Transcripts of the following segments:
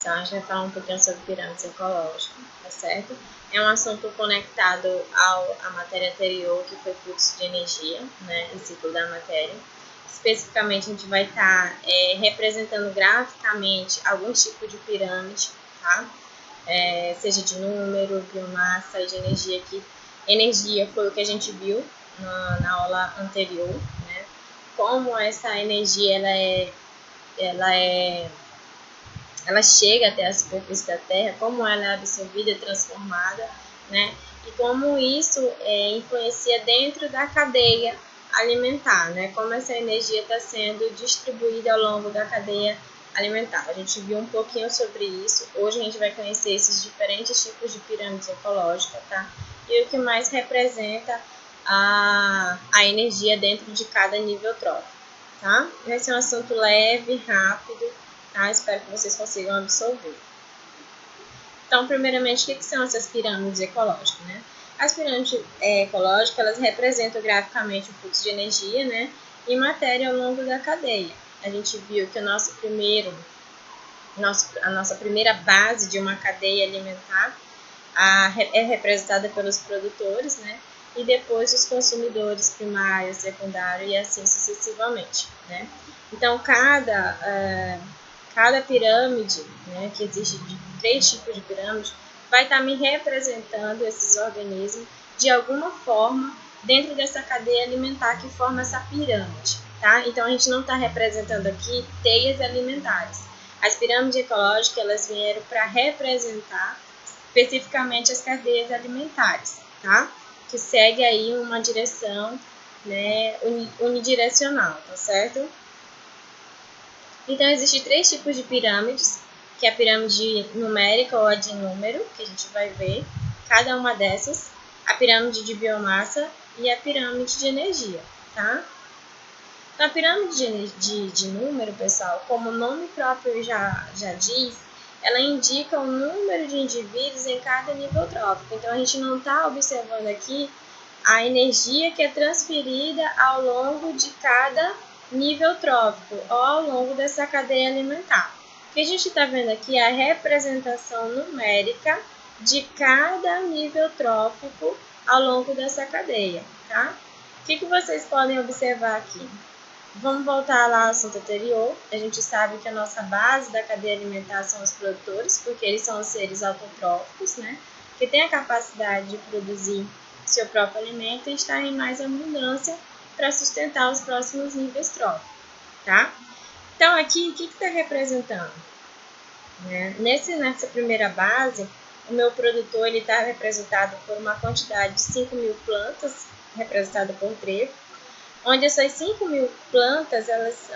Então, a gente vai falar um pouquinho sobre pirâmides ecológicas, tá certo? É um assunto conectado à matéria anterior, que foi fluxo de energia, né, e ciclo da matéria. Especificamente, a gente vai estar representando graficamente alguns tipos de pirâmide, tá? Seja de número, biomassa e de energia, que energia foi o que a gente viu na aula anterior, né? Como essa energia ela chega até a superfície da Terra, como ela é absorvida e transformada, né? E como isso influencia dentro da cadeia alimentar, né? Como essa energia está sendo distribuída ao longo da cadeia alimentar. A gente viu um pouquinho sobre isso. Hoje a gente vai conhecer esses diferentes tipos de pirâmides ecológicas, tá? E o que mais representa a energia dentro de cada nível trófico, tá? Vai ser um assunto leve, rápido, tá? Espero que vocês consigam absorver. Então, primeiramente, o que são essas pirâmides ecológicas, né? As pirâmides ecológicas, elas representam graficamente o fluxo de energia, né, e matéria ao longo da cadeia. A gente viu que a nossa primeira base de uma cadeia alimentar é representada pelos produtores, né, e depois os consumidores primários, secundários e assim sucessivamente, né? Então, cada pirâmide, né, que existe de 3 tipos de pirâmide, vai estar me representando esses organismos de alguma forma dentro dessa cadeia alimentar que forma essa pirâmide, tá? Então, a gente não está representando aqui teias alimentares. As pirâmides ecológicas, elas vieram para representar especificamente as cadeias alimentares, tá? Que segue aí uma direção, né, unidirecional, tá certo? Então, existem 3 tipos de pirâmides, que é a pirâmide numérica ou a de número, que a gente vai ver cada uma dessas, a pirâmide de biomassa e a pirâmide de energia, tá? Então, a pirâmide de número, pessoal, como o nome próprio já diz, ela indica o número de indivíduos em cada nível trófico. Então, a gente não está observando aqui a energia que é transferida ao longo de cada nível trófico ou ao longo dessa cadeia alimentar. O que a gente está vendo aqui é a representação numérica de cada nível trófico ao longo dessa cadeia, tá? O que vocês podem observar aqui? Vamos voltar lá ao assunto anterior. A gente sabe que a nossa base da cadeia alimentar são os produtores, porque eles são os seres autotróficos, né? Que têm a capacidade de produzir seu próprio alimento e estar em mais abundância para sustentar os próximos níveis tróficos, tá? Então, aqui, o que está representando? Nessa primeira base, o meu produtor está representado por uma quantidade de 5.000 plantas, representada por trevo, onde essas 5.000 plantas elas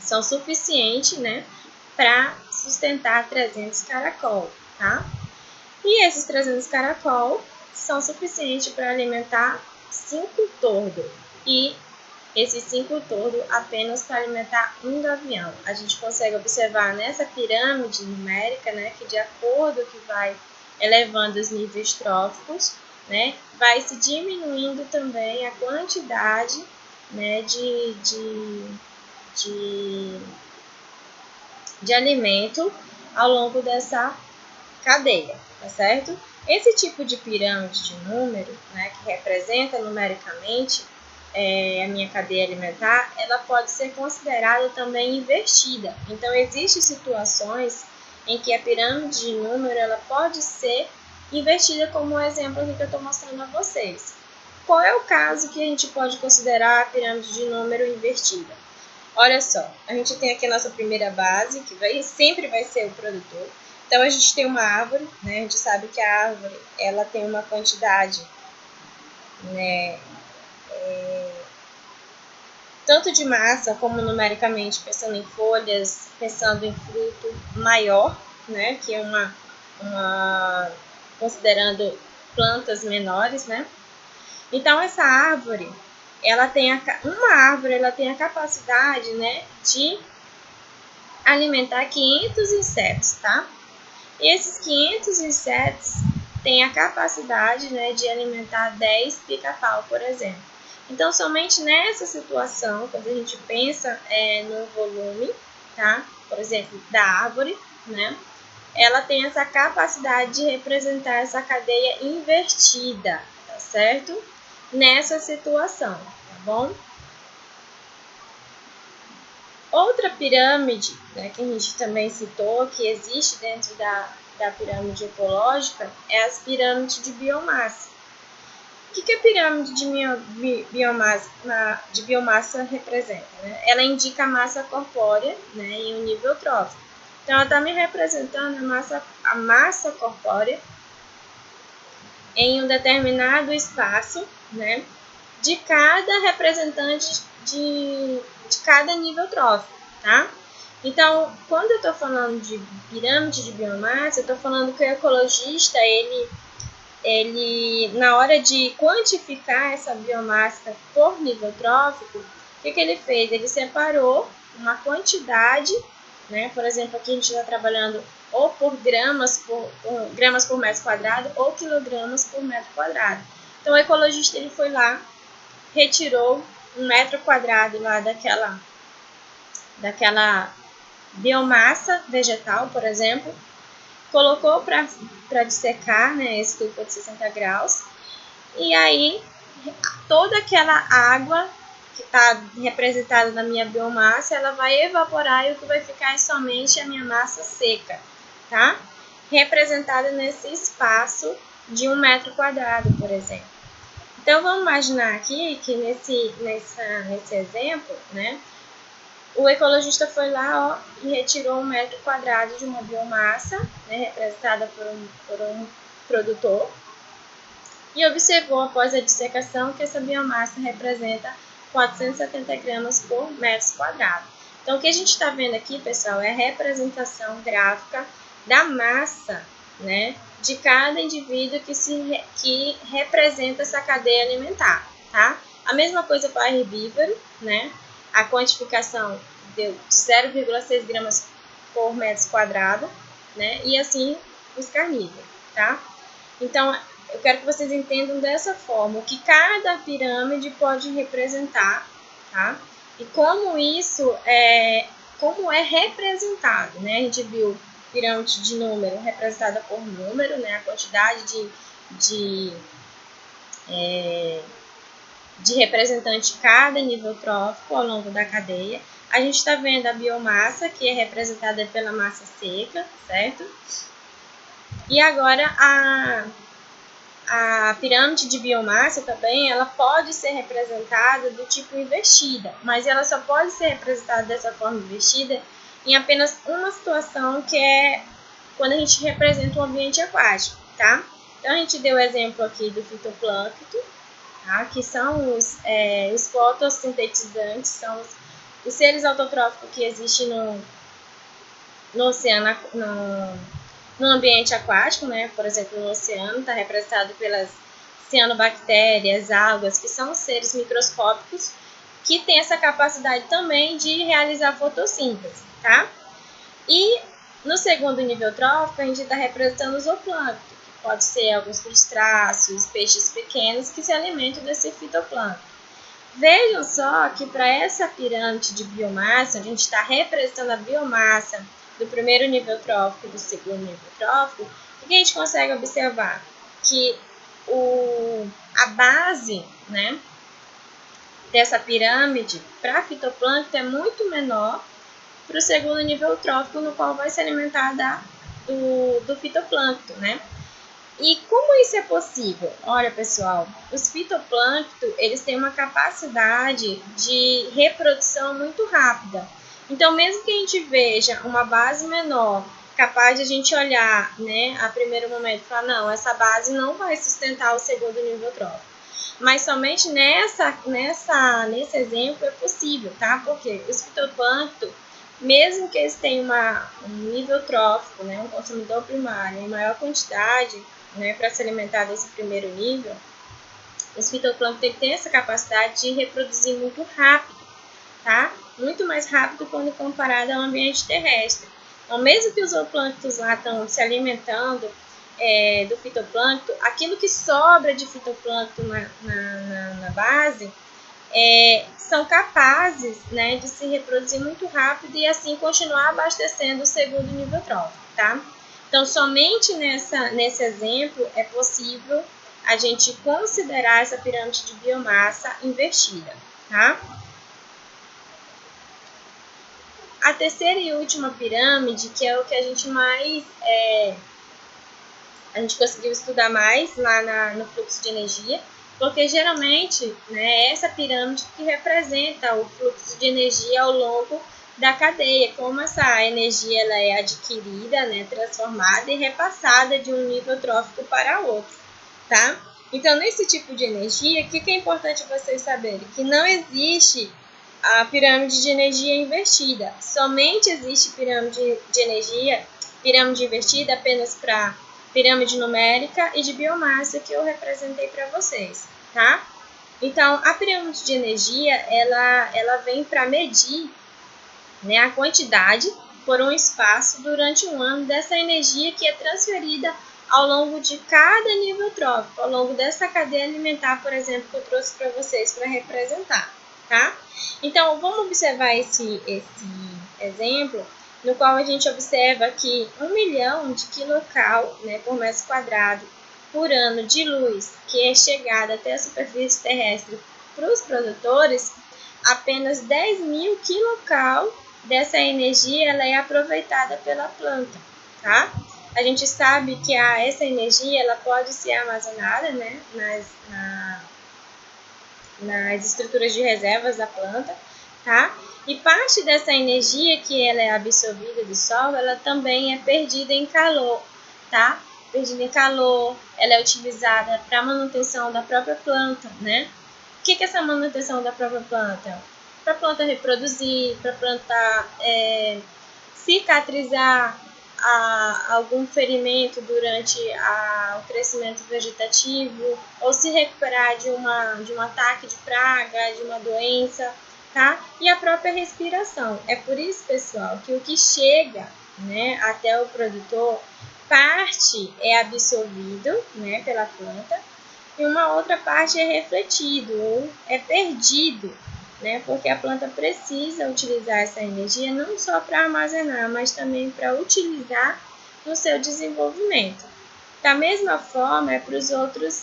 são suficientes, né, para sustentar 300 caracol, tá? E esses 300 caracol são suficientes para alimentar 5 tordos e esses 5 tordos apenas para alimentar um gavião. A gente consegue observar nessa pirâmide numérica, né, que de acordo que vai elevando os níveis tróficos, né, vai se diminuindo também a quantidade, né, de alimento ao longo dessa cadeia, tá certo? Esse tipo de pirâmide de número, né, que representa numericamente a minha cadeia alimentar, ela pode ser considerada também invertida. Então, existem situações em que a pirâmide de número ela pode ser invertida, como o exemplo que eu estou mostrando a vocês. Qual é o caso que a gente pode considerar a pirâmide de número invertida? Olha só, a gente tem aqui a nossa primeira base, que sempre vai ser o produtor. Então, a gente tem uma árvore, né? A gente sabe que a árvore ela tem uma quantidade, né, tanto de massa como numericamente, pensando em folhas, pensando em fruto maior, né, que considerando plantas menores, né? Então, essa árvore, uma árvore tem a capacidade, né, de alimentar 500 insetos, tá? E esses 500 insetos têm a capacidade, né, de alimentar 10 pica-pau, por exemplo. Então, somente nessa situação, quando a gente pensa no volume, tá? Por exemplo, da árvore, né? Ela tem essa capacidade de representar essa cadeia invertida, tá certo? Nessa situação, tá bom? Outra pirâmide, né, que a gente também citou, que existe dentro da pirâmide ecológica, é as pirâmides de biomassa. O que a pirâmide de biomassa representa? Né? Ela indica a massa corpórea, né, em um nível trófico. Então, ela está me representando a massa corpórea em um determinado espaço, né, de cada representante de cada nível trófico, tá? Então, quando eu estou falando de pirâmide de biomassa, eu estou falando que o ecologista, ele na hora de quantificar essa biomassa por nível trófico, o que ele fez? Ele separou uma quantidade, né? Por exemplo, aqui a gente está trabalhando ou por gramas por metro quadrado ou quilogramas por metro quadrado. Então, o ecologista ele foi lá, retirou 1 metro quadrado lá daquela biomassa vegetal, por exemplo, colocou para dissecar, né, estufa de 60 graus, e aí toda aquela água que está representada na minha biomassa, ela vai evaporar e o que vai ficar é somente a minha massa seca, tá? Representada nesse espaço de 1 metro quadrado, por exemplo. Então, vamos imaginar aqui que nesse exemplo, né, o ecologista foi lá, ó, e retirou 1 metro quadrado de uma biomassa, né, representada por um produtor, e observou após a dissecação que essa biomassa representa 470 gramas por metro quadrado. Então, o que a gente está vendo aqui, pessoal, é a representação gráfica da massa, né, de cada indivíduo que representa essa cadeia alimentar, tá? A mesma coisa para herbívoro, né? A quantificação deu de 0,6 gramas por metro quadrado, né? E assim os carnívoros, tá? Então, eu quero que vocês entendam dessa forma o que cada pirâmide pode representar, tá? E como isso como é representado, né? A gente viu pirâmide de número representada por número, né? A quantidade de representante de cada nível trófico ao longo da cadeia. A gente está vendo a biomassa, que é representada pela massa seca, certo? E agora a pirâmide de biomassa também, ela pode ser representada do tipo invertida, mas ela só pode ser representada dessa forma invertida em apenas uma situação, que é quando a gente representa um ambiente aquático, tá? Então, a gente deu o exemplo aqui do fitoplâncton, tá? Que são os fotossintetizantes, são os seres autotróficos que existem no oceano, no ambiente aquático, né? Por exemplo, no oceano está representado pelas cianobactérias, algas, que são seres microscópicos que têm essa capacidade também de realizar fotossíntese, tá? E no segundo nível trófico, a gente está representando o zooplâncton, que pode ser alguns crustáceos, peixes pequenos que se alimentam desse fitoplâncton. Vejam só que para essa pirâmide de biomassa, a gente está representando a biomassa do primeiro nível trófico e do segundo nível trófico, o que a gente consegue observar? Que a base, né, dessa pirâmide para fitoplâncton é muito menor para o segundo nível trófico, no qual vai se alimentar do fitoplâncton, né? E como isso é possível? Olha, pessoal, os fitoplâncton, eles têm uma capacidade de reprodução muito rápida. Então, mesmo que a gente veja uma base menor, capaz de a gente olhar, né, a primeiro momento e falar, não, essa base não vai sustentar o segundo nível trófico. Mas somente nesse exemplo é possível, tá? Porque os fitoplâncton, mesmo que eles tenham um nível trófico, né, um consumidor primário em maior quantidade, né, para se alimentar desse primeiro nível, os fitoplâncton têm essa capacidade de reproduzir muito rápido, tá? Muito mais rápido quando comparado ao ambiente terrestre. Então, mesmo que os zooplânctons lá estão se alimentando do fitoplâncton, aquilo que sobra de fitoplâncton na base são capazes, né, de se reproduzir muito rápido e assim continuar abastecendo o segundo nível trófico, tá? Então, somente nesse exemplo é possível a gente considerar essa pirâmide de biomassa invertida, tá? A terceira e última pirâmide, que é o que a gente mais a gente conseguiu estudar mais lá no fluxo de energia, porque geralmente, né, essa pirâmide que representa o fluxo de energia ao longo da cadeia, como essa energia ela é adquirida, né, transformada e repassada de um nível trófico para outro, tá? Então, nesse tipo de energia, o que é importante vocês saberem? Que não existe a pirâmide de energia invertida. Somente existe pirâmide de energia, pirâmide invertida apenas para pirâmide numérica e de biomassa que eu representei para vocês, tá? Então, a pirâmide de energia, ela vem para medir, né, a quantidade por um espaço durante um ano dessa energia que é transferida ao longo de cada nível trófico, ao longo dessa cadeia alimentar, por exemplo, que eu trouxe para vocês para representar, tá? Então, vamos observar esse exemplo, no qual a gente observa que 1 milhão de quilocal, né, por metro quadrado por ano de luz que é chegada até a superfície terrestre para os produtores, apenas 10.000 quilocal dessa energia ela é aproveitada pela planta, tá? A gente sabe que essa energia ela pode ser armazenada, né, nas estruturas de reservas da planta, tá? E parte dessa energia que ela é absorvida do sol, ela também é perdida em calor, tá? Perdida em calor, ela é utilizada para manutenção da própria planta, né? O que é essa manutenção da própria planta? Para a planta reproduzir, para a planta cicatrizar algum ferimento durante o crescimento vegetativo ou se recuperar de um ataque de praga, de uma doença, tá? E a própria respiração. É por isso, pessoal, que o que chega, né, até o produtor, parte é absorvido, né, pela planta e uma outra parte é refletido ou é perdido, né? Porque a planta precisa utilizar essa energia não só para armazenar, mas também para utilizar no seu desenvolvimento. Da mesma forma, é para os outros,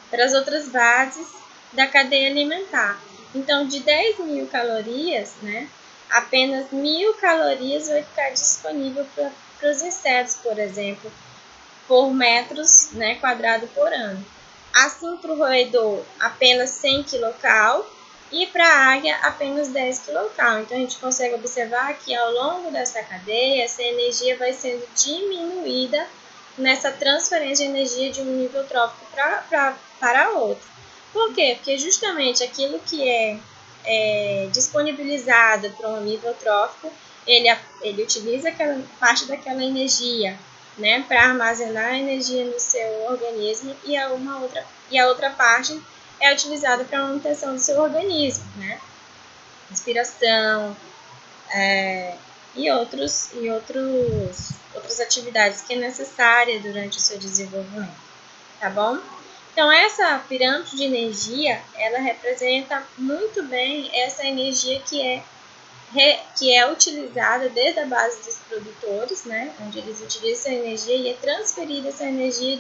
para as outras bases da cadeia alimentar. Então, de 10.000 calorias, né, apenas 1.000 calorias vai ficar disponível para os insetos, por exemplo, por metros, né, quadrado por ano. Assim, para o roedor, apenas 100 quilocal e para a águia, apenas 10 quilocal. Então, a gente consegue observar que ao longo dessa cadeia, essa energia vai sendo diminuída nessa transferência de energia de um nível trófico para outro. Por quê? Porque justamente aquilo que é disponibilizado para um nível trófico, ele utiliza aquela parte daquela energia, né, para armazenar energia no seu organismo e a outra parte é utilizada para a manutenção do seu organismo, né, respiração e outras atividades que é necessária durante o seu desenvolvimento, tá bom? Então essa pirâmide de energia, ela representa muito bem essa energia que é utilizada desde a base dos produtores, né, onde eles utilizam essa energia e é transferida essa energia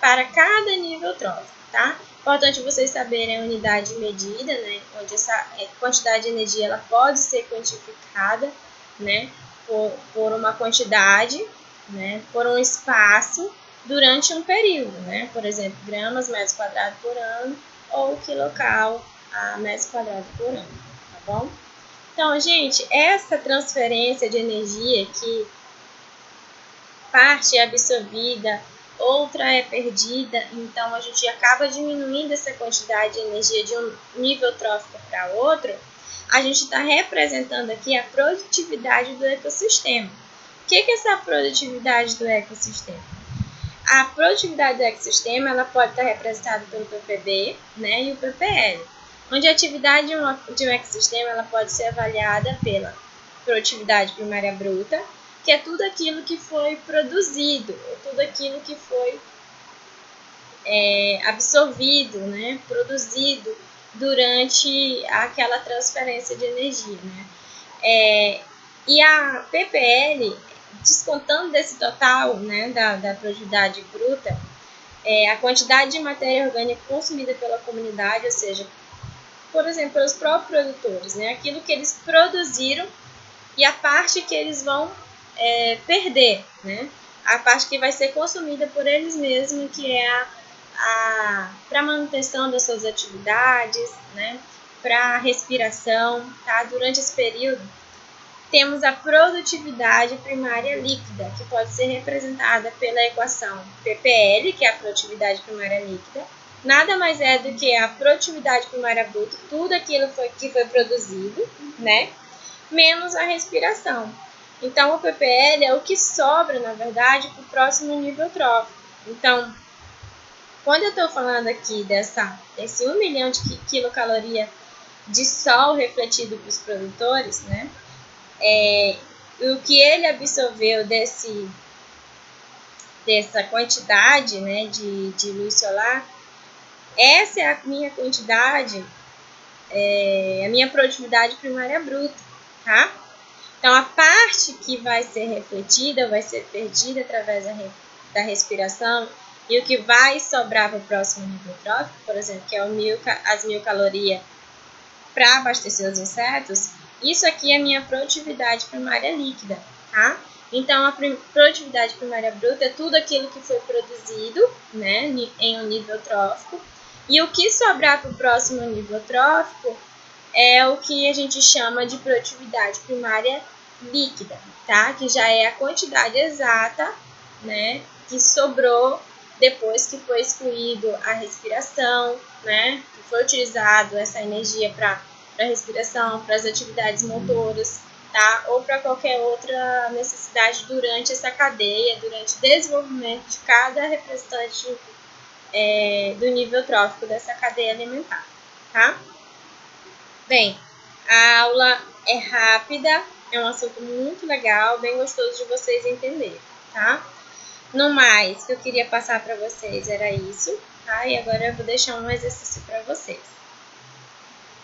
para cada nível trófico, tá? Importante vocês saberem a unidade medida, né, onde essa quantidade de energia ela pode ser quantificada, né, por uma quantidade, né, por um espaço durante um período, né, por exemplo, gramas metros quadrados por ano ou quilocal a metros quadrados por ano, tá bom? Então, gente, essa transferência de energia que parte é absorvida, outra é perdida, então a gente acaba diminuindo essa quantidade de energia de um nível trófico para outro, a gente está representando aqui a produtividade do ecossistema. O que é essa produtividade do ecossistema? A produtividade do ecossistema ela pode estar representada pelo PPB, né, e o PPL, onde a atividade de um ecossistema ela pode ser avaliada pela produtividade primária bruta, que é tudo aquilo que foi produzido, tudo aquilo que foi absorvido, né, produzido durante aquela transferência de energia, né? E a PPL, descontando desse total, né, da produtividade bruta, a quantidade de matéria orgânica consumida pela comunidade, ou seja, por exemplo, pelos próprios produtores, né, aquilo que eles produziram e a parte que eles vão perder, né, a parte que vai ser consumida por eles mesmos, que é para manutenção das suas atividades, né, para respiração, tá? Durante esse período, temos a produtividade primária líquida, que pode ser representada pela equação PPL, que é a produtividade primária líquida, nada mais é do que a produtividade primária bruta, tudo aquilo que foi produzido, né, menos a respiração. Então, o PPL é o que sobra, na verdade, para o próximo nível trófico. Então, quando eu estou falando aqui desse 1 milhão de quilocaloria de sol refletido para os produtores, né, o que ele absorveu dessa quantidade, né, de luz solar, essa é a minha quantidade, a minha produtividade primária bruta, tá? Então, a parte que vai ser refletida, vai ser perdida através da respiração, e o que vai sobrar para o próximo nível trófico, por exemplo, que é as 1000 calorias para abastecer os insetos, isso aqui é a minha produtividade primária líquida, tá? Então, a produtividade primária bruta é tudo aquilo que foi produzido, né, em um nível trófico, e o que sobrar para o próximo nível trófico é o que a gente chama de produtividade primária líquida, tá? Que já é a quantidade exata, né, que sobrou depois que foi excluído a respiração, né, que foi utilizado essa energia para a respiração, para as atividades motoras, tá? Ou para qualquer outra necessidade durante essa cadeia, durante o desenvolvimento de cada representante do nível trófico dessa cadeia alimentar, tá? Bem, a aula é rápida, é um assunto muito legal, bem gostoso de vocês entenderem, tá? No mais, que eu queria passar para vocês era isso, tá? E agora eu vou deixar um exercício para vocês.